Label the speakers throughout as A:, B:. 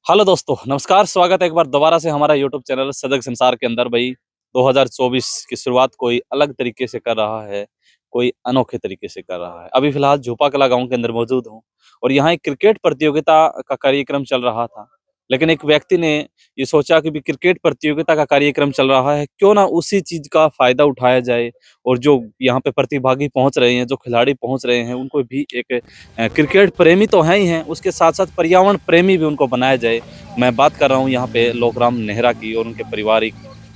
A: Hello दोस्तों, नमस्कार। स्वागत है एक बार दोबारा से हमारा यूट्यूब चैनल सजग संसार के अंदर। भाई 2024 की शुरुआत कोई अलग तरीके से कर रहा है, कोई अनोखे तरीके से कर रहा है। अभी फिलहाल झोपा कला गांव के अंदर मौजूद हूँ और यहाँ एक क्रिकेट प्रतियोगिता का कार्यक्रम चल रहा था। लेकिन एक व्यक्ति ने ये सोचा कि भी क्रिकेट प्रतियोगिता का कार्यक्रम चल रहा है, क्यों ना उसी चीज का फायदा उठाया जाए और जो यहाँ पे प्रतिभागी पहुंच रहे हैं, जो खिलाड़ी पहुंच रहे हैं, उनको भी एक क्रिकेट प्रेमी तो हैं ही हैं, उसके साथ-साथ पर्यावरण प्रेमी भी उनको बनाया जाए। मैं बात कर रहा हूँ यहाँ पे लोकराम नेहरा की और उनके पारिवारिक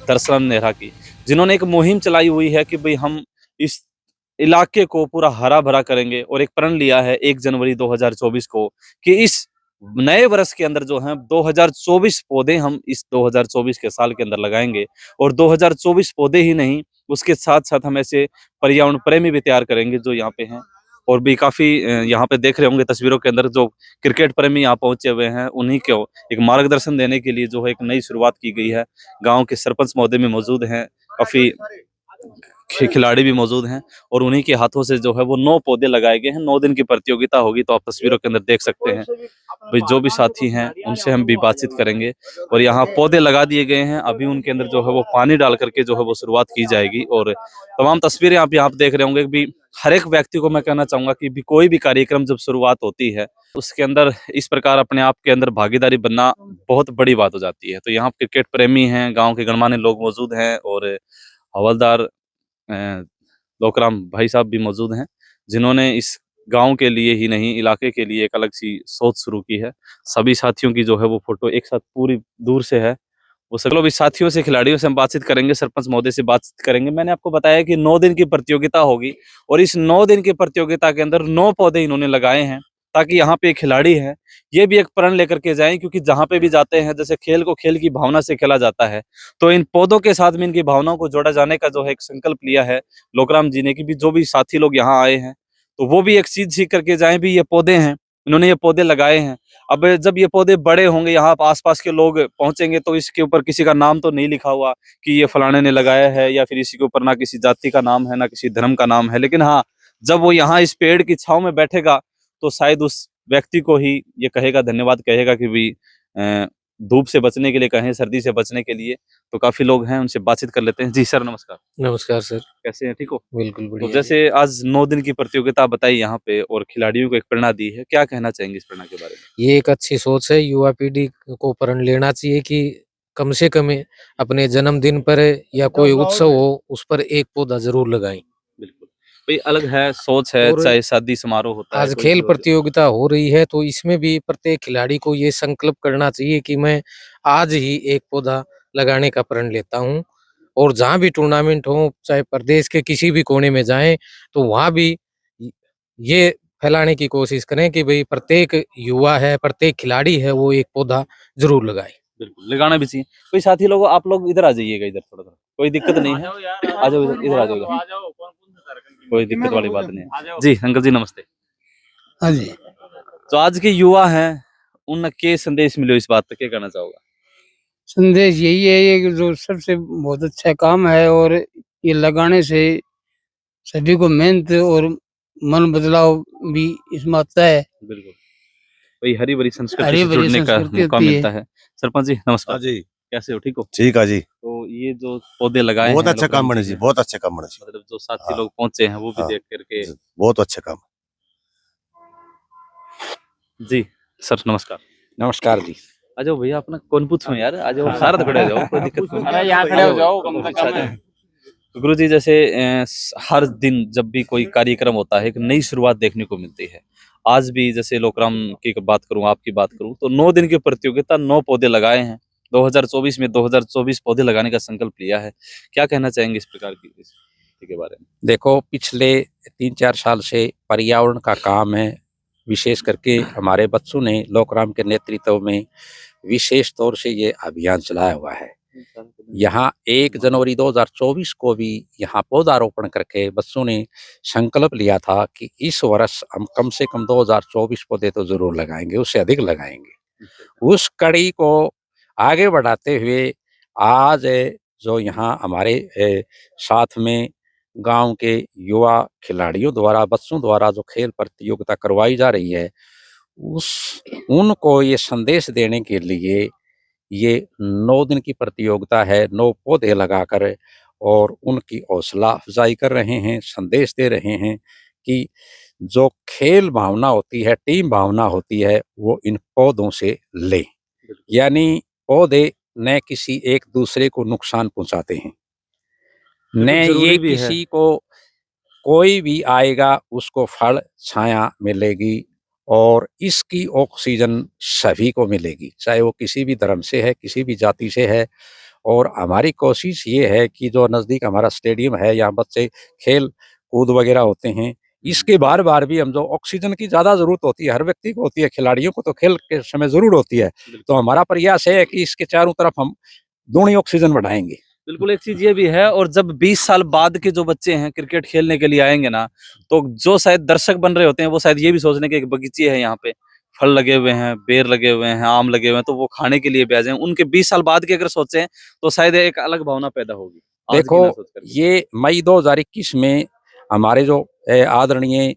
A: तरसराम नेहरा की, जिन्होंने एक मुहिम चलाई हुई है कि भई हम इस इलाके को पूरा हरा-भरा करेंगे और एक प्रण लिया है 1 जनवरी 2024 को कि इस नए वर्ष के अंदर जो है 2024 पौधे हम इस 2024 के साल के अंदर लगाएँगे और 2024 पौधे ही नहीं, उसके साथ-साथ हम ऐसे पर्यावरण प्रेमी भी तैयार करेंगे जो यहाँ पे हैं। और भी काफ़ी यहाँ पे देख रहे होंगे तस्वीरों के अंदर जो क्रिकेट प्रेमी यहाँ पहुँचे हुए हैं, उन्हीं को एक मार्गदर्शन देने के लिए जो है एक नई शुरुआत की गई है। गाँव के सरपंच महोदय भी मौजूद हैं, काफ़ी खिलाड़ी भी मौजूद हैं और उन्हीं के हाथों से जो है वो 9 पौधे लगाए गए हैं। 9 दिन की प्रतियोगिता होगी, तो आप तस्वीरों के अंदर देख सकते हैं। भाई जो भी साथी हैं, उनसे हम भी बातचीत करेंगे और यहाँ पौधे लगा दिए गए हैं। अभी उनके अंदर जो है वो पानी डाल करके जो है वो शुरुआत की जाएगी और तमाम तस्वीरें आप यहाँ पे देख रहे होंगे कि भी हर एक व्यक्ति को मैं कहना चाहूँगा कि भी कोई भी कार्यक्रम जब शुरुआत होती है, उसके अंदर इस प्रकार अपने आप के अंदर भागीदारी बनना बहुत बड़ी बात हो जाती है। तो यहाँ क्रिकेट प्रेमी हैं, गाँव के गणमान्य लोग मौजूद हैं और हवलदार लोकराम भाई साहब भी मौजूद हैं, जिन्होंने इस गाँव के लिए ही नहीं, इलाके के लिए एक अलग-सी सोच शुरू की है। सभी साथियों की जो है वो फ़ोटो एक साथ पूरी दूर से है। वो सगलों भी साथियों से, खिलाड़ियों से हम बातचीत करेंगे, सरपंच महोदय से बातचीत करेंगे। मैंने आपको बताया कि 9 दिन की प्रतियोगिता होगी और इस 9 दिन की प्रतियोगिता के अंदर 9 पौधे इन्होंने लगाए हैं, ताकि यहाँ पे खिलाड़ी हैं, ये भी एक प्रण लेकर के जाएँ, क्योंकि जहाँ पे भी जाते हैं, जैसे खेल को खेल की भावना से खेला जाता है, तो इन पौधों के साथ में इनकी भावनाओं को जोड़ा जाने का जो है एक संकल्प लिया है लोकराम जी ने कि भी जो भी साथी लोग यहाँ आए हैं, तो वो भी एक चीज़ सीख करके जाएँ भी ये पौधे हैं, इन्होंने ये पौधे लगाए हैं। अब जब ये पौधे बड़े होंगे, यहाँ आस-पास के लोग पहुँचेंगे, तो इसके ऊपर किसी का नाम तो नहीं लिखा हुआ कि ये फलाने ने लगाया है या फिर इसी के ऊपर ना किसी जाति का नाम है, ना किसी धर्म का नाम है। लेकिन हाँ, जब वो यहाँ इस पेड़ की छाँव में बैठेगा, तो शायद उस व्यक्ति को ही ये कहेगा, धन्यवाद कहेगा कि भई धूप से बचने के लिए कहें, सर्दी से बचने के लिए। तो काफ़ी लोग हैं, उनसे बातचीत कर लेते हैं। जी सर, नमस्कार।
B: नमस्कार सर।
A: कैसे हैं, ठीक हो?
B: बिल्कुल
A: तो
B: बढ़िया जी।
A: जैसे आज 9 दिन की प्रतियोगिता बताई यहाँ पे और खिलाड़ियों को एक प्रेरणा दी है, क्या कहना चाहेंगे इस प्रेरणा के बारे में?
B: ये एक अच्छी सोच है, युवा पीढ़ी को प्रण लेना चाहिए कि कम से कम अपने जन्मदिन पर या कोई उत्सव हो, उस पर एक पौधा ज़रूर लगाएँ।
A: बिल्कुल। भई अलग है, सोच है,
B: और
A: चाहे शादी समारोह होता है,
B: आज
A: कोई भी
B: खेल
A: हो
B: प्रतियोगिता हो रही है, तो इसमें भी प्रत्येक खिलाड़ी को ये संकल्प करना चाहिए कि मैं आज ही एक पौधा लगाने का प्रण लेता हूँ। और जहाँ भी टूर्नामेंट हो, चाहे प्रदेश के किसी भी कोने में जाएँ, तो वहाँ भी य ये फैलाने की कोशिश करें कि भई प्रत्येक युवा है, प्रत्येक खिलाड़ी है, वो एक पौधा ज़रूर लगाए।
A: बिल्कुल, लगाना भी चाहिए। कोई साथी लोग आप लोग इधर आ जाइएगा इधर थोड़ा-सा, कोई दिक्कत नहीं है। आ जाओ इधर इधर आ जाओ इधर। कोई दिक्कत वाली बात नहीं है। जी, अंकल जी नमस्ते।
C: हाँ जी।
A: जो आज के युवा हैं, उनके संदेश मिलो इस बात पे, क्या कहना चाहोगा?
C: संदेश यही है ये कि जो सबसे बहुत अच्छा काम है और ये लगाने से सभी को मेहनत और मन बदलाव भी इसमें आता है।
A: बिल्कुल। वही हरी-भरी संस्कृति
C: हरी
A: से
C: भरी
A: जुड़ने का
C: संस्कृति
A: मौका
C: होती है।
A: मिलता है। सरपंच जी नमस्कार,
D: हाँ जी,
A: कैसे हो, ठीक हो?
D: ठीक है जी।
A: तो ये जो पौधे लगाए
D: बहुत
A: हैं
D: अच्छा काम
A: लोकराम
D: बने
A: जी
D: जी,
A: ने,
D: बहुत अच्छा काम बने जी।
A: मतलब जो साथी
D: हाँ,
A: लोग पहुँचे हैं, वो भी
D: हाँ,
A: देख कर के
D: बहुत अच्छा काम।
A: जी, सर नमस्कार।
E: नमस्कार जी।
A: आ जाओ भैया, अपना कौन पूछूं यार, आ जाओ, सारे तो खड़े हो जाओ, कोई दिक्कत नहीं है।
E: अरे यहाँ खड़े हो जाओ कम से
A: अच्छा, आ
E: कम।
A: जाओ। तो गुरुजी जैसे हर दिन जब भी कोई कार्यक्रम होता है, एक नई शुरुआत देखने को मिलती है। आज भी जैसे लोकराम की बात करूँ, आपकी बात करूँ, तो 9 दिन की प्रतियोगिता, 9 पौधे लगाए हैं। 2024 में 2024 पौधे लगाने का संकल्प लिया है। क्या कहना चाहेंगे इस प्रकार की इस के बारे में?
E: देखो पिछले 3-4 साल से पर्यावरण का काम है, विशेष करके हमारे बच्चों ने लोकराम के नेतृत्व में विशेष तौर से ये अभियान चलाया हुआ है। यहाँ 1 जनवरी 2024 को भी यहाँ पौधारोपण करके बच्चों ने संकल्प लिया था कि इस वर्ष हम कम से कम 2024 पौधे तो ज़रूर लगाएँगे, उससे अधिक लगाएँगे। उस कड़ी को आगे बढ़ाते हुए आज जो यहाँ हमारे साथ में गांव के युवा खिलाड़ियों द्वारा बच्चों द्वारा जो खेल प्रतियोगिता करवाई जा रही है, उस उनको ये संदेश देने के लिए ये 9 दिन की प्रतियोगिता है। 9 पौधे लगाकर और उनकी हौसला अफ़ज़ाई कर रहे हैं, संदेश दे रहे हैं कि जो खेल भावना होती है, टीम भावना होती है, वो इन पौधों से लें। यानी पौधे न किसी एक दूसरे को नुकसान पहुँचाते हैं, न
A: बिल्कुल
E: ये
A: ज़रूरी भी है।
E: किसी को कोई भी आएगा उसको फल, छाया मिलेगी और इसकी ऑक्सीजन सभी को मिलेगी, चाहे वो किसी भी धर्म से है, किसी भी जाति से है। और हमारी कोशिश ये है कि जो नज़दीक हमारा स्टेडियम है, यहाँ बच्चे खेल-कूद वगैरह होते हैं, इसके बार-बार भी हम जो ऑक्सीजन की ज़्यादा ज़रूरत होती है, हर व्यक्ति को होती है, खिलाड़ियों को तो खेल के समय ज़रूर होती है। तो हमारा प्रयास है कि इसके चारों तरफ हम दूनी ऑक्सीजन बढ़ाएँगे।
A: बिल्कुल, एक चीज़ ये भी है और जब 20 साल बाद के जो बच्चे हैं क्रिकेट खेलने के लिए आएँगे ना, तो जो शायद दर्शक बन रहे होते हैं, वो शायद ये भी सोच रहे हैं कि एक बगीचे है यहाँ पे, फल लगे हुए हैं, बेर लगे हुए हैं, आम लगे हुए हैं, तो वो खाने के लिए भी आ जाएँ। उनके 20 साल बाद की अगर सोचें, तो शायद एक अलग भावना पैदा होगी, आज की
E: देखो,
A: ना सोच कर के।
E: ये मई 2021 में हमारे जो आदरणीय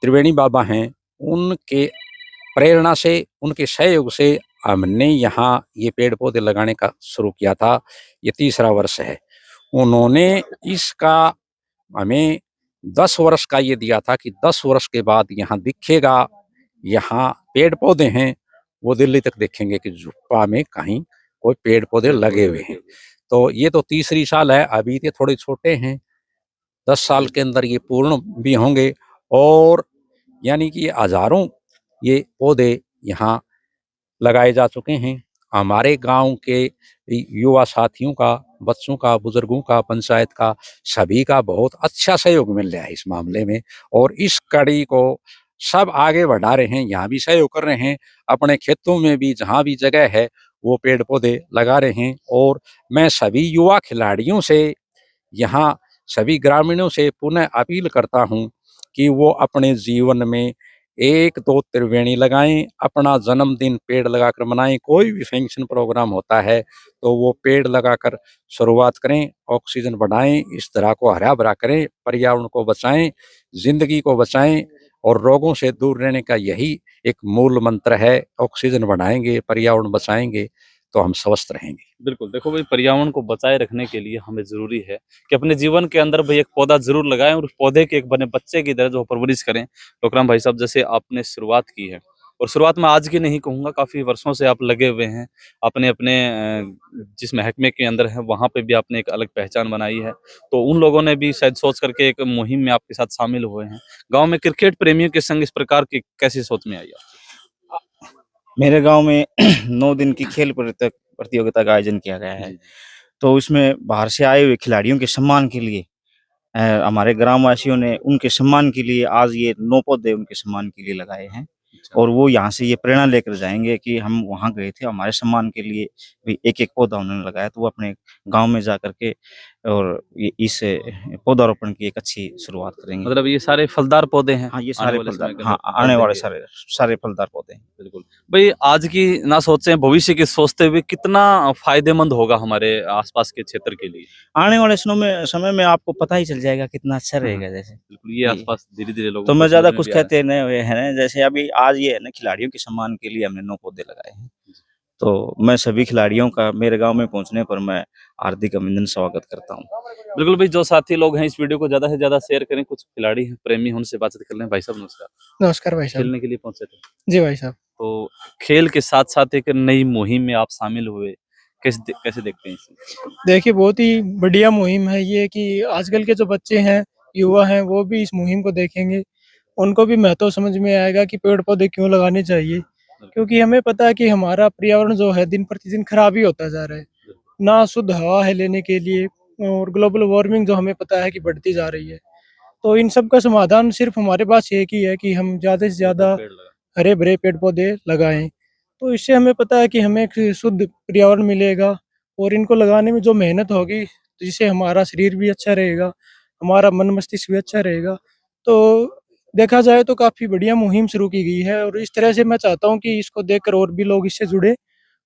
E: त्रिवेणी बाबा हैं, उनके प्रेरणा से, उनके सहयोग से हमने यहाँ ये पेड़-पौधे लगाने का शुरू किया था। ये तीसरा वर्ष है। उन्होंने इसका हमें 10 वर्ष का ये दिया था कि 10 वर्ष के बाद यहाँ दिखेगा, यहाँ पेड़-पौधे हैं, वो दिल्ली तक देखेंगे कि जुप्पा में कहीं कोई पेड़-पौधे लगे हुए हैं। तो ये तो तीसरी साल है, अभी ये थोड़े छोटे हैं, 10 साल के अंदर ये पूर्ण भी होंगे और यानी कि हज़ारों ये पौधे यहाँ लगाए जा चुके हैं। हमारे गाँव के युवा साथियों का, बच्चों का, बुज़ुर्गों का, पंचायत का, सभी का बहुत अच्छा सहयोग मिल रहा है इस मामले में और इस कड़ी को सब आगे बढ़ा रहे हैं, यहाँ भी सहयोग कर रहे हैं, अपने खेतों में भी जहाँ भी जगह है, वो पेड़-पौधे लगा रहे हैं और मैं सभी युवा खिलाड़ियों से, यहाँ सभी ग्रामीणों से पुनः अपील करता हूँ कि वो अपने जीवन में 1-2 त्रिवेणी लगाएँ, अपना जन्मदिन पेड़ लगाकर मनाएँ, कोई भी फंक्शन प्रोग्राम होता है, तो वो पेड़ लगाकर शुरुआत करें, ऑक्सीजन बढ़ाएँ, इस तरह को हरा-भरा करें, पर्यावरण को बचाएँ, ज़िंदगी को बचाएँ और रोगों से दूर रहने का यही एक मूल मंत्र है। ऑक्सीजन बढ़ाएँगे, पर्यावरण बचाएँगे, तो हम स्वस्थ रहेंगे।
A: बिल्कुल, देखो भाई पर्यावरण को बचाए रखने के लिए हमें ज़रूरी है कि अपने जीवन के अंदर भाई एक पौधा ज़रूर लगाएँ और उस पौधे के एक बने बच्चे की तरह जो परवरिश करें। टोकराम भाई साहब जैसे आपने शुरुआत की है और शुरुआत मैं आज की नहीं कहूँगा, काफ़ी वर्षों से आप लगे हुए हैं। अपने-अपने जिस महकमे के अंदर हैं वहाँ पे भी आपने एक अलग पहचान बनाई है। तो उन लोगों ने भी शायद सोच करके एक मुहिम में आपके साथ शामिल हुए हैं। गाँव में क्रिकेट प्रेमियों के संग इस प्रकार की कैसी सोच में आई आपकी?
D: मेरे गांव में 9 दिन की खेल प्रतियोगिता का आयोजन किया गया है।
A: जी,
D: तो इसमें बाहर से आए हुए खिलाड़ियों के सम्मान के लिए हमारे ग्रामवासियों ने उनके सम्मान के लिए आज ये 9 पौधे उनके सम्मान के लिए लगाए हैं।
A: अच्छा।
D: और वो यहाँ से ये प्रेरणा लेकर जाएँगे कि हम वहाँ गए थे, हमारे सम्मान के लिए भी एक-एक पौधा उन्होंने लगाया। तो वो अपने गाँव में जा कर के और ये इस पौधारोपण की एक अच्छी शुरुआत करेंगे।
A: मतलब ये सारे फलदार पौधे हैं
D: हाँ, ये
A: आने
D: सारे
A: वाले
D: फलदार
A: समय के
D: हाँ,
A: अंदर
D: आने
A: फल
D: वाले
A: देंगे।
D: सारे फलदार पौधे हैं।
A: बिल्कुल। भई आज की ना सोचें भविष्य की सोचते हुए कितना फ़ायदेमंद होगा हमारे आस-पास के क्षेत्र के लिए?
D: आने वाले समय में आपको पता ही चल जाएगा कितना अच्छा
A: हाँ, हाँ।
D: रहेगा जैसे।
A: बिल्कुल, ये
D: जी।
A: आस-पास धीरे-धीरे लोगों
D: तो
A: को
D: मैं
A: समझ
D: ज़्यादा
A: में
D: कुछ
A: भी आ रहा है।
D: कहते नहीं हुए हैं, जैसे अभी आज ये है ना खिलाड़ियों के सम्मान के लिए हमने 9 पौधे लगाए हैं। तो मैं सभी खिलाड़ियों का मेरे गाँव में पहुँचने पर मैं हार्दिक अभिनंदन स्वागत करता हूँ।
A: बिल्कुल भाई, जो साथी लोग हैं इस वीडियो को ज़्यादा से ज़्यादा शेयर करें, कुछ खिलाड़ी हैं, प्रेमी हैं, उनसे बातचीत कर लें। भाई साहब नमस्कार,
F: नमस्कार भाई साहब।
A: खेलने के लिए पहुँचे थे।
F: जी भाई साहब।
A: तो खेल के साथ-साथ एक नई मुहिम में आप शामिल हुए, कैसे देखते हैं इसे?
F: देखिए बहुत ही बढ़िया मुहिम है ये कि आजकल के जो बच्चे हैं, युवा हैं वो भी इस मुहिम को देखेंगे। उनको भी महत्व समझ में आएगा कि पेड़-पौधे क्यों लगाने चाहिए। क्योंकि हमें पता है कि हमारा पर्यावरण जो है दिन-प्रतिदिन खराब ही होता जा रहा है। ना शुद्ध हवा है लेने के लिए और ग्लोबल वार्मिंग जो हमें पता है कि बढ़ती जा रही है। तो इन सब का समाधान सिर्फ़ हमारे पास एक ही है कि हम ज़्यादा से ज़्यादा
A: पेड़ लगा।
F: हरे-भरे पेड़-पौधे लगाएँ। तो इससे हमें पता है कि हमें एक शुद्ध पर्यावरण मिलेगा और इनको लगाने में जो मेहनत होगी, जिससे हमारा शरीर भी अच्छा रहेगा, हमारा मन मस्तिष्क भी अच्छा रहेगा। तो देखा जाए तो काफ़ी बढ़िया मुहिम शुरू की गई है और इस तरह से मैं चाहता हूँ कि इसको देखकर और भी लोग इससे जुड़े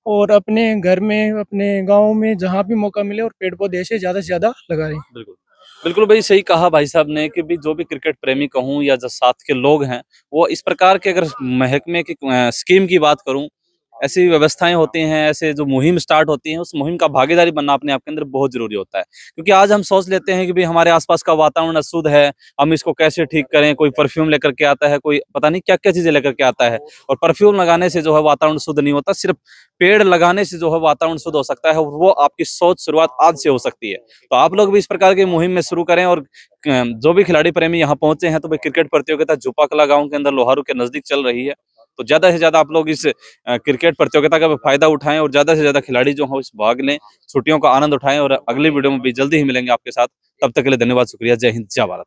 F: और अपने घर में, अपने गाँव में जहाँ भी मौका मिले और पेड़-पौधे ऐसे ज़्यादा से ज़्यादा लगाएँ।
A: बिल्कुल। बिल्कुल भाई सही कहा भाई साहब ने कि भी जो भी क्रिकेट प्रेमी कहूँ या जो साथ के लोग हैं वो इस प्रकार के अगर महकमे की स्कीम की बात करूं, ऐसी व्यवस्थाएं होती हैं, ऐसे जो मुहिम स्टार्ट होती हैं उस मुहिम का भागीदारी बनना अपने आप के अंदर बहुत जरूरी होता है। क्योंकि आज हम सोच लेते हैं कि भाई हमारे आसपास का वातावरण अशुद्ध है, हम इसको कैसे ठीक करें, कोई परफ्यूम लेकर के आता है, कोई पता नहीं क्या क्या चीजें लेकर के आता है, और परफ्यूम लगाने से जो है वातावरण शुद्ध नहीं होता, सिर्फ पेड़ लगाने से जो है वातावरण शुद्ध हो सकता है, और वो आपकी सोच शुरुआत आज से हो सकती है। तो आप लोग भी इस प्रकार की मुहिम में शुरू करें, और जो भी खिलाड़ी प्रेमी यहाँ पहुंचे हैं, तो भाई क्रिकेट प्रतियोगिता झुपा गांव के अंदर लोहारू के नजदीक चल रही है, तो ज्यादा से ज्यादा आप लोग इस क्रिकेट प्रतियोगिता का फायदा उठाएं और ज्यादा से ज्यादा खिलाड़ी जो हो इस भाग लें, छुट्टियों का आनंद उठाएं, और अगली वीडियो में भी जल्दी ही मिलेंगे आपके साथ। तब तक के लिए धन्यवाद, शुक्रिया, जय हिंद, जय भारत।